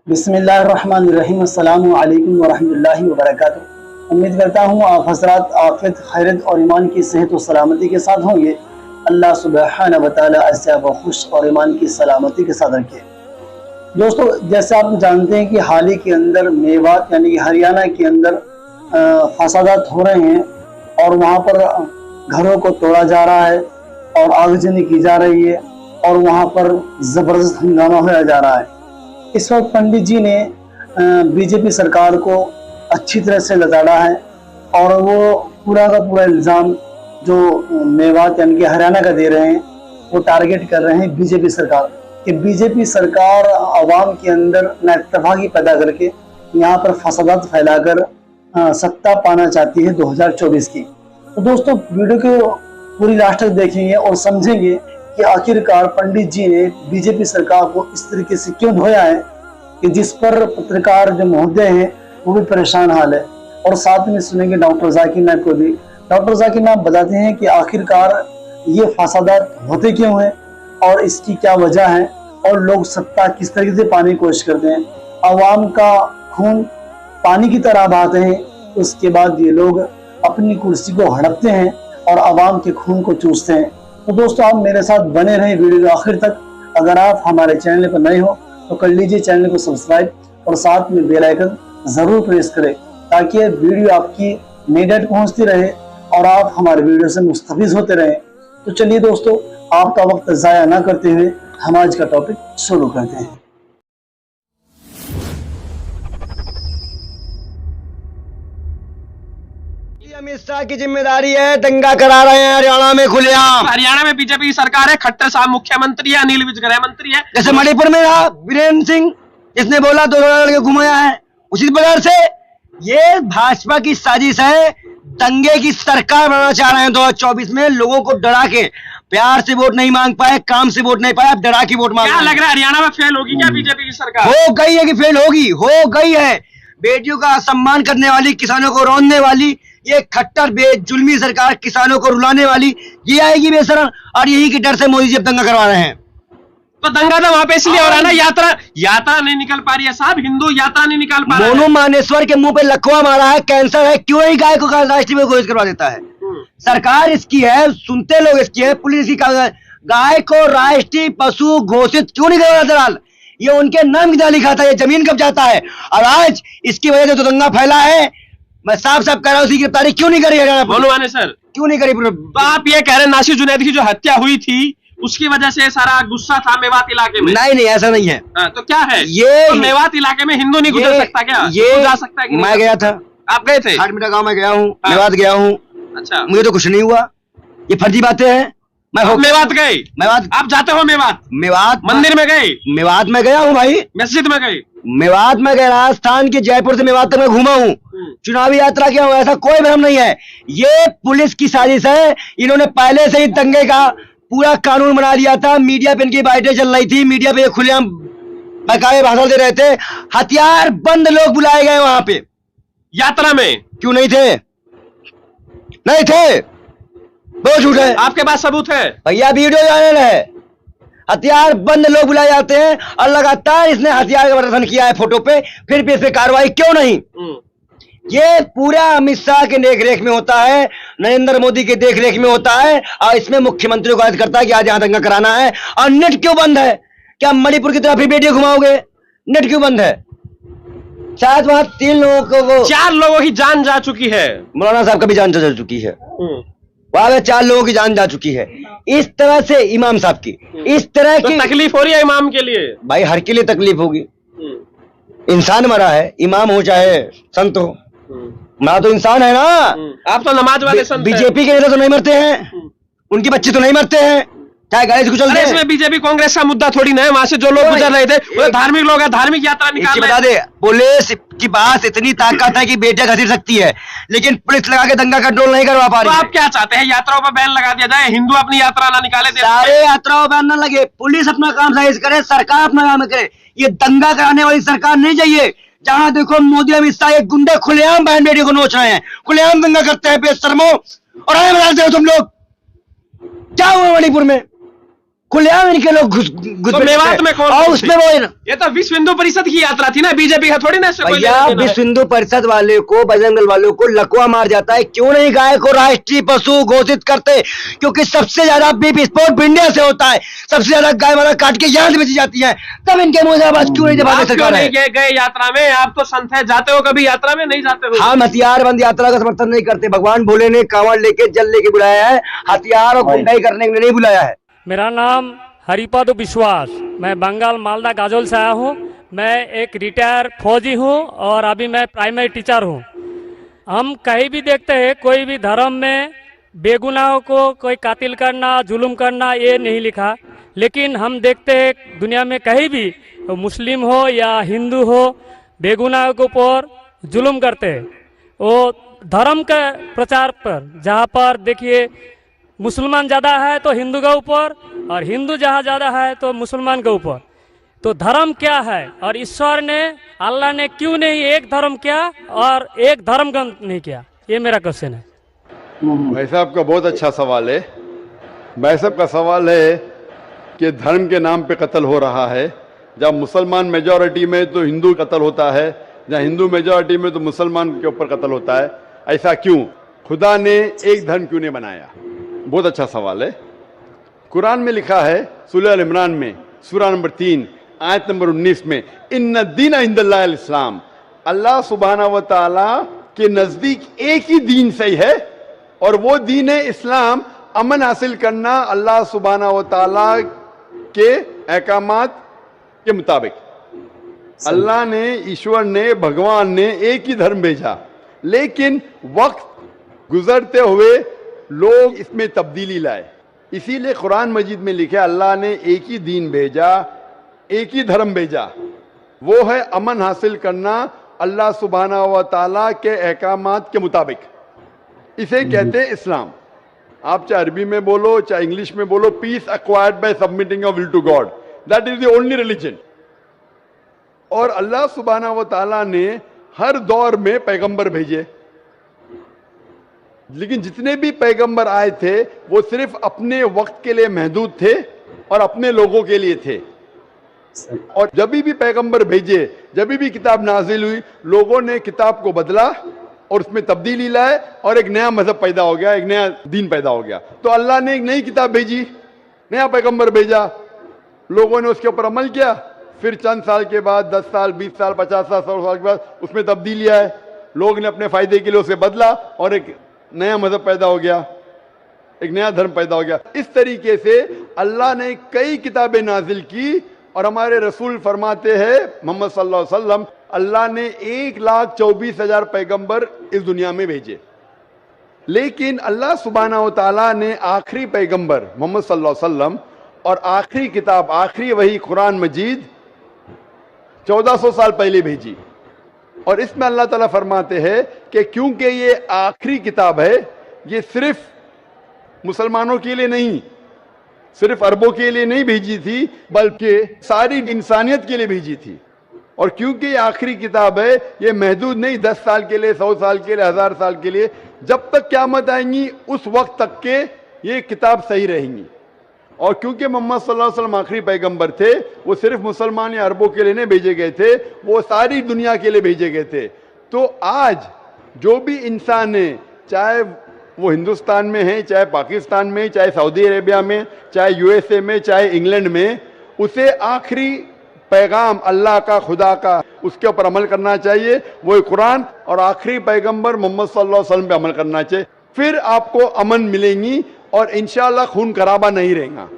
बिस्मिल्लाहिर्रहमानिर्रहीम। अस्सलामु अलैकुम वरहमतुल्लाहि वबरकातुहू। उम्मीद करता हूँ आप हज़रात आफियत, खैरियत और ईमान की सेहत और सलामती के साथ होंगे। अल्लाह सुब्हानहू व तआला ऐसे आपको खुश और ईमान की सलामती के साथ रखे। दोस्तों, जैसे आप जानते हैं कि हाल ही के अंदर मेवात यानी कि हरियाणा के अंदर फसादात हो रहे हैं और वहाँ पर घरों को तोड़ा जा रहा है और आगजनी की जा रही है और वहाँ पर ज़बरदस्त हंगामा होया जा रहा है। इस वक्त पंडित जी ने बीजेपी सरकार को अच्छी तरह से लताड़ा है और वो पूरा का पूरा इल्ज़ाम जो मेवात यानी कि हरियाणा का दे रहे हैं, वो टारगेट कर रहे हैं बीजेपी सरकार कि बीजेपी सरकार आवाम के अंदर नाइत्तेफाकी पैदा करके यहाँ पर फसादात फैलाकर सत्ता पाना चाहती है 2024 की। तो दोस्तों, वीडियो को पूरी लास्ट तक देखेंगे और समझेंगे कि आखिरकार पंडित जी ने बीजेपी सरकार को इस तरीके से क्यों धोया है कि जिस पर पत्रकार जो महोदय हैं वो भी परेशान हाल है। और साथ में सुनेंगे डॉक्टर जाकिर नायक को भी। डॉक्टर जाकिर नायक बताते हैं कि आखिरकार ये फसादात होते क्यों हैं और इसकी क्या वजह है और लोग सत्ता किस तरीके से पाने की कोशिश करते हैं। आवाम का खून पानी की तरह बहाते हैं, उसके बाद ये लोग अपनी कुर्सी को हड़पते हैं और आवाम के खून को चूसते हैं। तो दोस्तों, आप मेरे साथ बने रहें वीडियो के आखिर तक। अगर आप हमारे चैनल पर नए हो तो कर लीजिए चैनल को सब्सक्राइब और साथ में बेल आइकन जरूर प्रेस करें ताकि वीडियो आपकी इमीडिएट पहुंचती रहे और आप हमारे वीडियो से मुस्तफिज होते रहें। तो चलिए दोस्तों, आपका वक्त ज़ाया ना करते हुए हम आज का टॉपिक शुरू करते हैं। अमित शाह की जिम्मेदारी है, दंगा करा रहे हैं हरियाणा में खुलेआम। हरियाणा में बीजेपी की सरकार है, खट्टर साहब मुख्यमंत्री है, अनिल विज गृह मंत्री है। जैसे मणिपुर में रहा वीरेंद्र सिंह, जिसने बोला 2 लड़के घुमाया है, उसी प्रकार से ये भाजपा की साजिश है। दंगे की सरकार बनाना चाह रहे हैं 2024 में। लोगों को डरा के, प्यार से वोट नहीं मांग पाए, काम से वोट नहीं पाए, अब डरा के वोट मांग। क्या लग रहा है हरियाणा में फेल होगी क्या बीजेपी की सरकार? हो गई है कि फेल होगी, हो गई है। बेटियों का सम्मान करने वाली, किसानों को रौंदने वाली ये खट्टर बेजुल्मी सरकार, किसानों को रुलाने वाली, ये आएगी बेशरम। और यही के डर से मोदी जी अब दंगा करवा रहे हैं। तो दंगा तो वहां पे इसलिए हो रहा है ना, यात्रा नहीं निकल पा रही है साहब, हिंदू यात्रा नहीं निकाल पा रहा है। मोनू मानेश्वर के मुंह पे लकवा मारा है, कैंसर है, क्यों ही गाय को राष्ट्रीय में घोषित करवा देता है? सरकार इसकी है, सुनते लोग इसकी है, पुलिस की गाय को राष्ट्रीय पशु घोषित क्यों नहीं करवा दलाल? ये उनके नाम की जाली खाता है, ये जमीन कब जाता है। और आज इसकी वजह से तो दंगा फैला है। मैं साफ साफ कह रहा हूँ, उसकी गिरफ्तारी क्यों नहीं करी हरियाणा पुलिस? सर क्यों नहीं करी? तो आप ये कह रहे हैं नासिर जुनैद की जो हत्या हुई थी उसकी वजह से सारा गुस्सा था मेवात इलाके में? नहीं, ऐसा नहीं है। तो क्या है ये? तो मेवात इलाके में हिंदू नहीं गुजर सकता क्या? ये जा सकता है कि मैं गया था। आप गए थे? 8 मीटर गाँव में गया हूँ, मेवात गया हूँ। अच्छा, मुझे तो कुछ नहीं हुआ। ये फर्जी बातें हैं। मैं मेवात गए? मेवात आप जाते हो मेवात? मेवात मंदिर में गए? मेवात में गया हूँ भाई, मस्जिद में गए? मेवात में गया। राजस्थान के जयपुर से मेवात तक मैं घूमा हूँ, चुनावी यात्रा किया हूँ। ऐसा कोई भ्रम नहीं है। ये पुलिस की साजिश है। इन्होंने पहले से ही दंगे का पूरा कानून बना लिया था। मीडिया पे इनकी बाइटें चल रही थी, मीडिया पे खुलेआम बकाये भाषण दे रहे थे। हथियार बंद लोग बुलाए गए वहां पे। यात्रा में क्यों नहीं थे? नहीं थे, वो झूठ है। आपके पास सबूत है भैया, वीडियो जाने है। हथियार बंद लोग बुलाए जाते हैं और लगातार इसने हथियार का प्रदर्शन किया है फोटो पे, फिर भी इस पे कार्रवाई क्यों नहीं? ये पूरा अमित शाह के देखरेख में होता है, नरेंद्र मोदी के देखरेख में होता है और इसमें मुख्यमंत्री को आदेश करता है कि आज यहां दंगा कराना है। और नेट क्यों बंद है? क्या मणिपुर की तरफ भी वीडियो घुमाओगे? नेट क्यों बंद है? शायद वहां 3 लोगों को 4 लोगों की जान जा चुकी है। मौलाना साहब का भी जान जा चुकी है। वहां पे 4 लोगों की जान जा चुकी है। इस तरह से इमाम साहब की इस तरह की तकलीफ हो रही है इमाम के लिए। भाई, हर के लिए तकलीफ होगी। इंसान मरा है, इमाम हो चाहे संत हो, मरा तो इंसान है ना। आप तो नमाज वाले संत हैं। बीजेपी के नेता तो नहीं मरते हैं, उनके बच्चे तो नहीं मरते हैं, चाहे गाड़ी से कुचलते हैं। इसमें बीजेपी कांग्रेस का मुद्दा थोड़ी ना है। वहां से जो लोग गुजर रहे थे वो धार्मिक लोग हैं, धार्मिक यात्रा निकाल रहे हैं। बता दे, पुलिस की पास इतनी ताकत है कि बेटियां घसीट सकती है, लेकिन पुलिस लगा के दंगा कंट्रोल नहीं करवा पा रही। तो आप क्या चाहते हैं? यात्राओं पर बैन लगा दिया जाए, हिंदू अपनी यात्रा ना निकाले? सारे यात्राओं बैन न लगे, पुलिस अपना काम सही से करे, सरकार अपना काम करे। ये दंगा कराने वाली सरकार नहीं चाहिए। जहां देखो मोदी अमित शाह एक गुंडे खुलेआम बहन बेटियों को नोच रहे हैं, खुलेआम दंगा करते हैं बेशर्मो। और हमें बताते हो तुम लोग क्या हुआ मणिपुर में? खुलेआम इनके लोग घुस तो मेवात में कौन और कौन उसमें थे? वो ये तो विश्व हिंदू परिषद की यात्रा थी ना, बीजेपी का थोड़ी ना इससे कोई भैया लेना देना है। विश्व हिंदू परिषद वाले को, बजरंग दल वालों को लकवा मार जाता है। क्यों नहीं गाय को राष्ट्रीय पशु घोषित करते? क्योंकि सबसे ज्यादा बीफ स्पोर्ट इंडिया से होता है, सबसे ज्यादा गाय वाला काट के यहाँ से बेची जाती है। तब इनके मुंह से आवाज क्यों नहीं दबाते आप क्यों सरकार नहीं है? गए यात्रा में? आप तो संत है, जाते हो कभी यात्रा में? नहीं जाते हो। हम हथियारबंद यात्रा का समर्थन नहीं करते। भगवान भोले ने कांवड़ लेके जल लेके बुलाया है, हथियार और गुंडाई करने के लिए नहीं बुलाया है। मेरा नाम हरिपद विश्वास, मैं बंगाल मालदा गाजोल से आया हूँ। मैं एक रिटायर फौजी हूँ और अभी मैं प्राइमरी टीचर हूँ। हम कहीं भी देखते हैं कोई भी धर्म में बेगुनाहों को कोई कातिल करना, जुल्म करना, ये नहीं लिखा। लेकिन हम देखते हैं दुनिया में कहीं भी, तो मुस्लिम हो या हिंदू हो, बेगुनाहों के ऊपर जुल्म करते हैं। वो धर्म के प्रचार पर, जहाँ पर देखिए मुसलमान ज़्यादा है तो हिंदू के ऊपर, और हिंदू जहाँ ज़्यादा है तो मुसलमान के ऊपर। तो धर्म क्या है? और ईश्वर ने, अल्लाह ने क्यों नहीं एक धर्म किया और एक धर्म ग्रंथ नहीं किया? ये मेरा क्वेश्चन है। भाई साहब का बहुत अच्छा सवाल है। भाई साहब का सवाल है कि धर्म के नाम पे कत्ल हो रहा है। जब मुसलमान मेजॉरिटी में तो हिंदू कत्ल होता है, जहाँ हिंदू मेजॉरिटी में तो मुसलमान के ऊपर कत्ल होता है। ऐसा क्यों? खुदा ने एक धर्म क्यों नहीं बनाया? बहुत अच्छा सवाल है। कुरान में लिखा है सूरह अल इमरान में, सूरा नंबर 3 आयत नंबर 19 में, इन्ना दीन इंदल्लाहिल इस्लाम, अल्लाह सुब्हाना व तआला के नजदीक एक ही दीन सही है और वो दीन है इस्लाम। अमन हासिल करना अल्लाह सुब्हाना व तआला के अहकामात के मुताबिक। अल्लाह ने, ईश्वर ने, भगवान ने एक ही धर्म भेजा, लेकिन वक्त गुजरते हुए लोग इसमें तब्दीली लाए। इसीलिए कुरान मजीद में लिखे अल्लाह ने एक ही दीन भेजा, एक ही धर्म भेजा, वो है अमन हासिल करना अल्लाह सुब्हाना व तआला के अहकामात के मुताबिक। इसे कहते हैं इस्लाम। आप चाहे अरबी में बोलो, चाहे इंग्लिश में बोलो, peace acquired by submitting your will to God, that is the only religion. और अल्लाह सुब्हाना व तआला ने हर दौर में पैगंबर भेजे, लेकिन जितने भी पैगंबर आए थे वो सिर्फ अपने वक्त के लिए महदूद थे और अपने लोगों के लिए थे। और जब भी पैगंबर भेजे, जब भी किताब नाजिल हुई, लोगों ने किताब को बदला और उसमें तब्दीली लाए और एक नया मजहब पैदा हो गया, एक नया दीन पैदा हो गया। तो अल्लाह ने एक नई किताब भेजी, नया पैगंबर भेजा, लोगों ने उसके ऊपर अमल किया। फिर चंद साल के बाद, 10 साल, 20 साल, 50 साल, 100 साल के बाद उसमें तब्दीली आए, लोग ने अपने फायदे के लिए उसे बदला और एक नया मजहब पैदा हो गया, एक नया धर्म पैदा हो गया। इस तरीके से अल्लाह ने कई किताबें नाजिल की और हमारे रसूल फरमाते हैं मोहम्मद सल्लल्लाहु अलैहि वसल्लम, अल्लाह ने 1,24,000 पैगंबर इस दुनिया में भेजे। लेकिन अल्लाह सुब्हाना व तआला ने आखिरी पैगंबर मोहम्मद सल्लल्लाहु अलैहि वसल्लम और आखिरी किताब, आखिरी वही कुरान मजीद 1400 साल पहले भेजी। और इसमें अल्लाह ताला फरमाते हैं कि क्योंकि ये आखिरी किताब है, ये सिर्फ मुसलमानों के लिए नहीं, सिर्फ अरबों के लिए नहीं भेजी थी, बल्कि सारी इंसानियत के लिए भेजी थी। और क्योंकि ये आखिरी किताब है, ये महदूद नहीं 10 साल के लिए, 100 साल के लिए, 1000 साल के लिए, जब तक क़यामत आएंगी उस वक्त तक के ये किताब सही रहेंगी। और क्योंकि मोहम्मद सल्लल्लाहु अलैहि वसल्लम आखिरी पैगंबर थे, वो सिर्फ मुसलमान या अरबों के लिए नहीं भेजे गए थे, वो सारी दुनिया के लिए भेजे गए थे। तो आज जो भी इंसान है, चाहे वो हिंदुस्तान में है, चाहे पाकिस्तान में, चाहे सऊदी अरेबिया में, चाहे यूएसए में, चाहे इंग्लैंड में, उसे आखिरी पैगाम अल्लाह का, खुदा का, उसके ऊपर अमल करना चाहिए, वो कुरान और आखिरी पैगंबर मोहम्मद सल्लल्लाहु अलैहि वसल्लम पे अमल करना चाहिए। फिर आपको अमन मिलेंगी और इंशाअल्लाह खून खराबा नहीं रहेगा।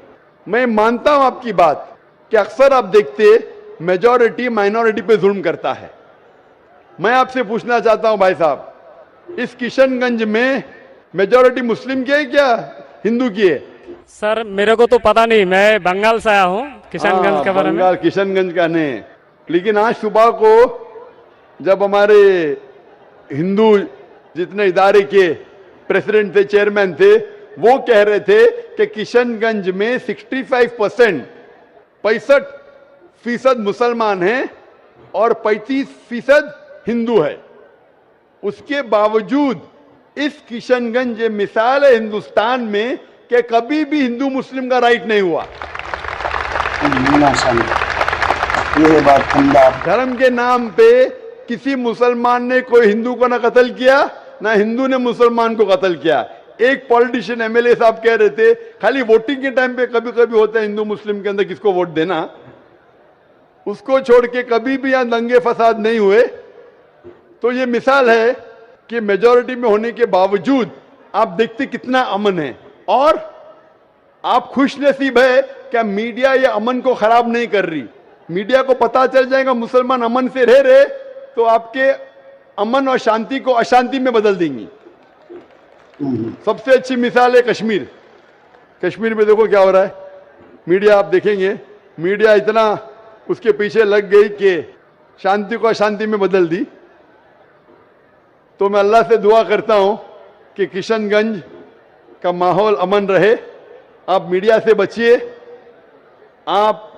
मैं मानता हूं आपकी बात कि अक्सर आप देखते मेजॉरिटी माइनॉरिटी पे जुल्म करता है। मैं आपसे पूछना चाहता हूं भाई साहब, इस किशनगंज में मेजॉरिटी मुस्लिम की है क्या हिंदू की है? सर मेरे को तो पता नहीं, मैं बंगाल से आया हूँ, किशनगंज के बारे में। बंगाल किशनगंज का नहीं, लेकिन आज सुबह को जब हमारे हिंदू जितने इदारे के प्रेसिडेंट थे, चेयरमैन थे, वो कह रहे थे कि किशनगंज में 65% मुसलमान हैं और 35% हिंदू है। उसके बावजूद इस किशनगंज ये मिसाल है हिंदुस्तान में कि कभी भी हिंदू मुस्लिम का राइट नहीं हुआ। माशाअल्लाह, ये है बात दमदार। धर्म के नाम पे किसी मुसलमान ने कोई हिंदू को ना कत्ल किया, ना हिंदू ने मुसलमान को कत्ल किया। एक पॉलिटिशियन एमएलए साहब कह रहे थे खाली वोटिंग के टाइम पे कभी कभी होता है हिंदू मुस्लिम के अंदर किसको वोट देना, उसको छोड़ के कभी भी यहां दंगे फसाद नहीं हुए। तो ये मिसाल है कि मेजॉरिटी में होने के बावजूद आप देखते कितना अमन है। और आप खुशनसीब है क्या मीडिया ये अमन को खराब नहीं कर रही। मीडिया को पता चल जाएगा मुसलमान अमन से रह रहे तो आपके अमन और शांति को अशांति में बदल देंगी। सबसे अच्छी मिसाल है कश्मीर। कश्मीर में देखो क्या हो रहा है, मीडिया आप देखेंगे, मीडिया इतना उसके पीछे लग गई कि शांति को अशांति में बदल दी। तो मैं अल्लाह से दुआ करता हूं कि किशनगंज का माहौल अमन रहे। आप मीडिया से बचिए, आप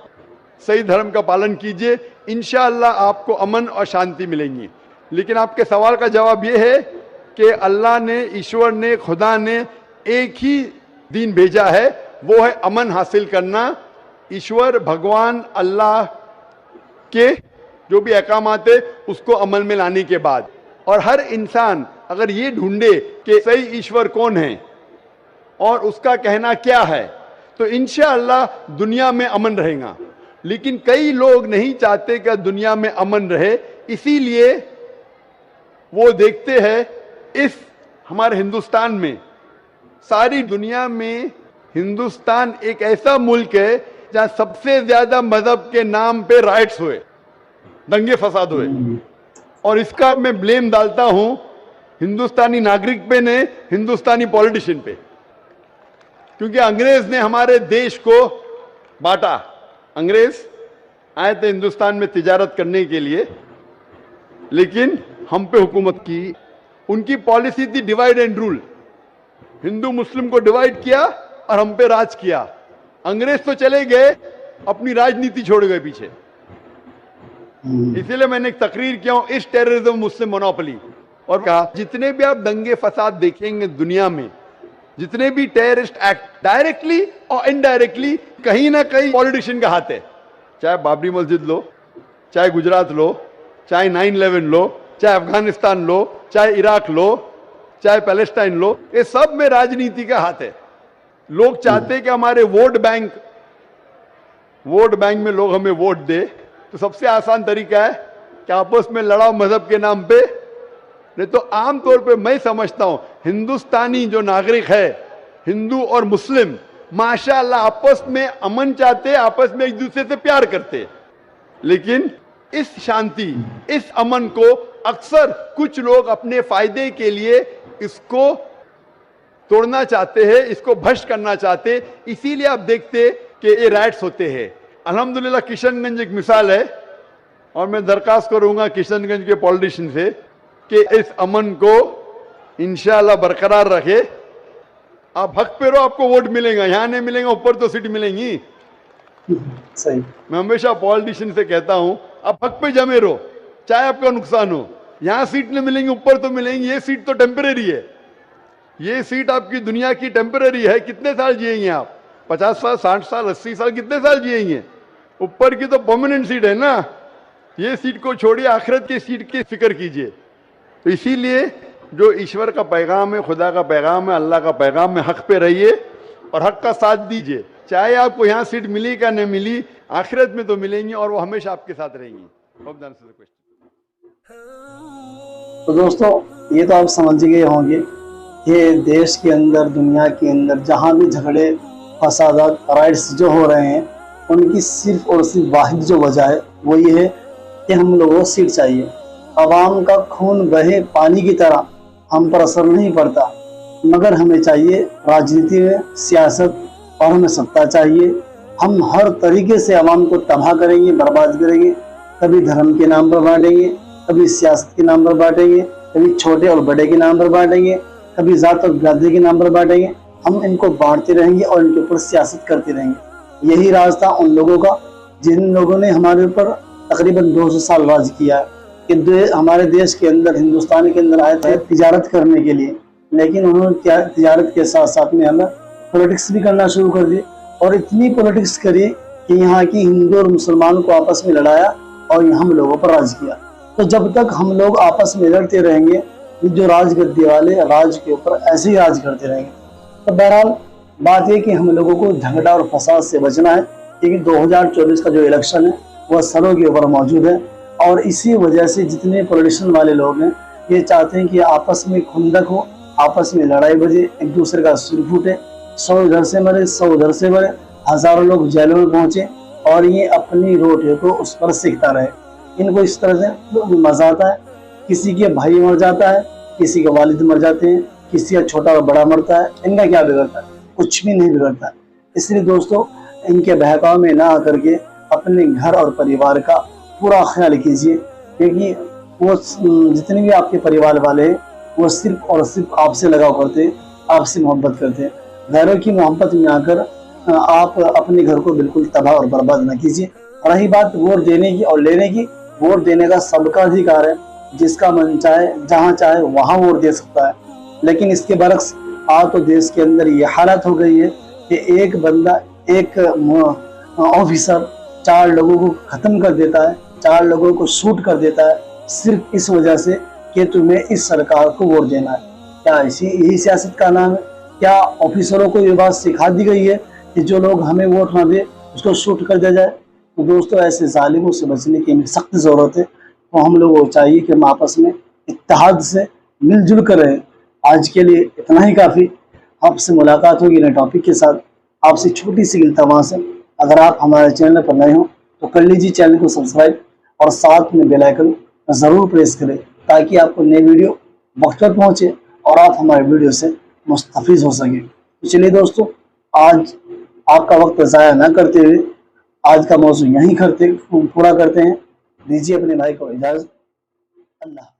सही धर्म का पालन कीजिए, इंशाअल्लाह आपको अमन और शांति मिलेंगी। लेकिन आपके सवाल का जवाब यह है कि अल्लाह ने, ईश्वर ने, खुदा ने एक ही दीन भेजा है, वो है अमन हासिल करना। ईश्वर भगवान अल्लाह के जो भी अहकामात है उसको अमल में लाने के बाद, और हर इंसान अगर ये ढूंढे कि सही ईश्वर कौन है और उसका कहना क्या है, तो इंशाअल्लाह दुनिया में अमन रहेगा। लेकिन कई लोग नहीं चाहते कि दुनिया में अमन रहे, इसीलिए वो देखते हैं इस हमारे हिंदुस्तान में, सारी दुनिया में हिंदुस्तान एक ऐसा मुल्क है जहां सबसे ज्यादा मजहब के नाम पे राइट्स हुए, दंगे फसाद हुए। और इसका मैं ब्लेम डालता हूं हिंदुस्तानी नागरिक पे ने, हिंदुस्तानी पॉलिटिशियन पे, क्योंकि अंग्रेज ने हमारे देश को बांटा। अंग्रेज आए थे हिंदुस्तान में तिजारत करने के लिए, लेकिन हम पे हुकूमत की। उनकी पॉलिसी थी डिवाइड एंड रूल, हिंदू मुस्लिम को डिवाइड किया और हम पे राज किया। अंग्रेज तो चले गए, अपनी राजनीति छोड़ गए पीछे। इसीलिए मैंने एक तकरीर किया हूं, इस टेररिज्म मुस्लिम मोनोपोली, और कहा जितने भी आप दंगे फसाद देखेंगे दुनिया में, जितने भी टेररिस्ट एक्ट डायरेक्टली और इनडायरेक्टली कहीं ना कहीं पॉलिटिशियन का हाथ है। चाहे बाबरी मस्जिद लो, चाहे गुजरात लो, चाहे 9/11 लो, चाहे अफगानिस्तान लो, चाहे इराक लो, चाहे पैलेस्टाइन लो, ये सब में राजनीति का हाथ है। लोग चाहते हैं कि हमारे वोट बैंक में लोग हमें वोट दे, तो सबसे आसान तरीका है कि आपस में लड़ाओ मजहब के नाम पे। नहीं तो आमतौर पे मैं समझता हूं हिंदुस्तानी जो नागरिक है, हिंदू और मुस्लिम, माशाअल्लाह आपस में अमन चाहते, आपस में एक दूसरे से प्यार करते। लेकिन इस शांति, इस अमन को अक्सर कुछ लोग अपने फायदे के लिए इसको तोड़ना चाहते हैं, इसको भ्रष्ट करना चाहते। इसीलिए आप देखते कि ये राइट्स होते हैं। अल्हम्दुलिल्लाह किशनगंज एक मिसाल है, और मैं दरखास्त करूंगा किशनगंज के पॉलिटिशियन से कि इस अमन को इंशाअल्लाह बरकरार रखे। आप हक पे रहो, आपको वोट मिलेगा, यहां नहीं मिलेगा, ऊपर तो सीट मिलेंगी। सही। मैं हमेशा पॉलिटिशियन से कहता हूं आप हक पे जमे रहो, चाहे आपका नुकसान हो। यहां सीट नहीं मिलेंगी, ऊपर तो मिलेंगी। ये सीट तो टेम्परेरी है, ये सीट आपकी दुनिया की टेम्परेरी है। कितने साल जिएंगे आप? 50 साल, 60 साल, 80 साल, कितने साल जिएंगे? ऊपर की तो परमानेंट सीट है ना। ये सीट को छोड़िए, आखिरत की सीट की फिक्र कीजिए। तो इसीलिए जो ईश्वर का पैगाम है, खुदा का पैगाम है, अल्लाह का पैगाम है, हक पे रहिए और हक का साथ दीजिए। चाहे आपको यहाँ सीट मिली का नहीं मिली, आखिरत में तो मिलेंगी और वो हमेशा आपके साथ रहेंगी। तो दोस्तों, ये तो आप समझ गए होंगे, ये देश के अंदर, दुनिया के अंदर जहाँ भी झगड़े, फसादात, राइट्स जो हो रहे हैं, उनकी सिर्फ और सिर्फ वाहिद जो वजह है वो ये है कि हम लोगों को सीट चाहिए। आवाम का खून बहे पानी की तरह हम पर असर नहीं पड़ता, मगर हमें चाहिए राजनीति में सियासत, और हमें सत्ता चाहिए। हम हर तरीके से आवाम को तबाह करेंगे, बर्बाद करेंगे। कभी धर्म के नाम पर बांटेंगे, कभी सियासत के नाम पर बांटेंगे, कभी छोटे और बड़े के नाम पर बांटेंगे, कभी जात और बिरादरी के नाम पर बांटेंगे। हम इनको बांटते रहेंगे और इनके ऊपर सियासत करते रहेंगे। यही राज था उन लोगों का जिन लोगों ने हमारे ऊपर तकरीबन 200 साल राज किया है। कि हमारे देश के अंदर, हिंदुस्तान के अंदर आए थे तिजारत करने के लिए, लेकिन उन्होंने तिजारत के साथ साथ में हमें पॉलिटिक्स भी करना शुरू कर दी। और इतनी पॉलिटिक्स करी कि यहाँ की हिंदू और मुसलमान को आपस में लड़ाया और हम लोगों पर राज किया। तो जब तक हम लोग आपस में लड़ते रहेंगे, जो राजगद्दी वाले राज के ऊपर ऐसे ही राज करते रहेंगे। तो बहरहाल बात यह कि हम लोगों को झगड़ा और फसाद से बचना है, क्योंकि 2024 का जो इलेक्शन है वह सरों के ऊपर मौजूद है। और इसी वजह से जितने पॉलिटिशियन वाले लोग हैं ये चाहते हैं कि आपस में खुंदक हो, आपस में लड़ाई बजे, एक दूसरे का सिर फूटे, 100 इधर से मरे 100 उधर से मरे, हजारों लोग जेलों में पहुंचे और ये अपनी रोटियों को उस पर सीखता रहे। इनको इस तरह से मजा आता है। किसी के भाई मर जाता है, किसी के वालिद मर जाते हैं, किसी का छोटा और बड़ा मरता है, इनका क्या बिगड़ता है? कुछ भी नहीं बिगड़ता है। इसलिए दोस्तों इनके बहकाव में ना आकर के अपने घर और परिवार का पूरा ख्याल कीजिए, क्योंकि वो जितने भी आपके परिवार वाले हैं वो सिर्फ और सिर्फ आपसे लगाव करते हैं, आपसे मोहब्बत करते हैं। गैरों की मोहब्बत में आकर आप अपने घर को बिल्कुल तबाह और बर्बाद न कीजिए। रही बात वोट देने की और लेने की, वोट देने का सबका अधिकार है, जिसका मन चाहे जहाँ चाहे वहाँ वोट दे सकता है। लेकिन इसके बरक्स आज तो देश के अंदर ये हालत हो गई है कि एक बंदा, एक ऑफिसर 4 लोगों को खत्म कर देता है, 4 लोगों को शूट कर देता है, सिर्फ इस वजह से कि तुम्हें इस सरकार को वोट देना है। क्या यही सियासत का नाम है? क्या ऑफिसरों को ये बात सिखा दी गई है कि जो लोग हमें वोट ना दे उसको शूट कर दिया जाए? तो दोस्तों ऐसे जालिमों से बचने की सख्त ज़रूरत है। तो हम लोगों को चाहिए कि हम आपस में इत्तेहाद से मिलजुल कर रहें। आज के लिए इतना ही काफ़ी। आपसे मुलाकात होगी नए टॉपिक के साथ। आपसे छोटी सी इल्तमास है, अगर आप हमारे चैनल पर नए हो तो कर लीजिए चैनल को सब्सक्राइब और साथ में बेल आइकन ज़रूर प्रेस करें, ताकि आपको नई वीडियो वक्त पर पहुँचे और आप हमारे वीडियो से मुस्तफ़ीज़ हो सकें। तो चलिए दोस्तों, आज आपका वक्त ज़ाया ना करते हुए आज का मौजू यहीं पूरा करते हैं। दीजिए अपने भाई को इजाज़त। अल्लाह।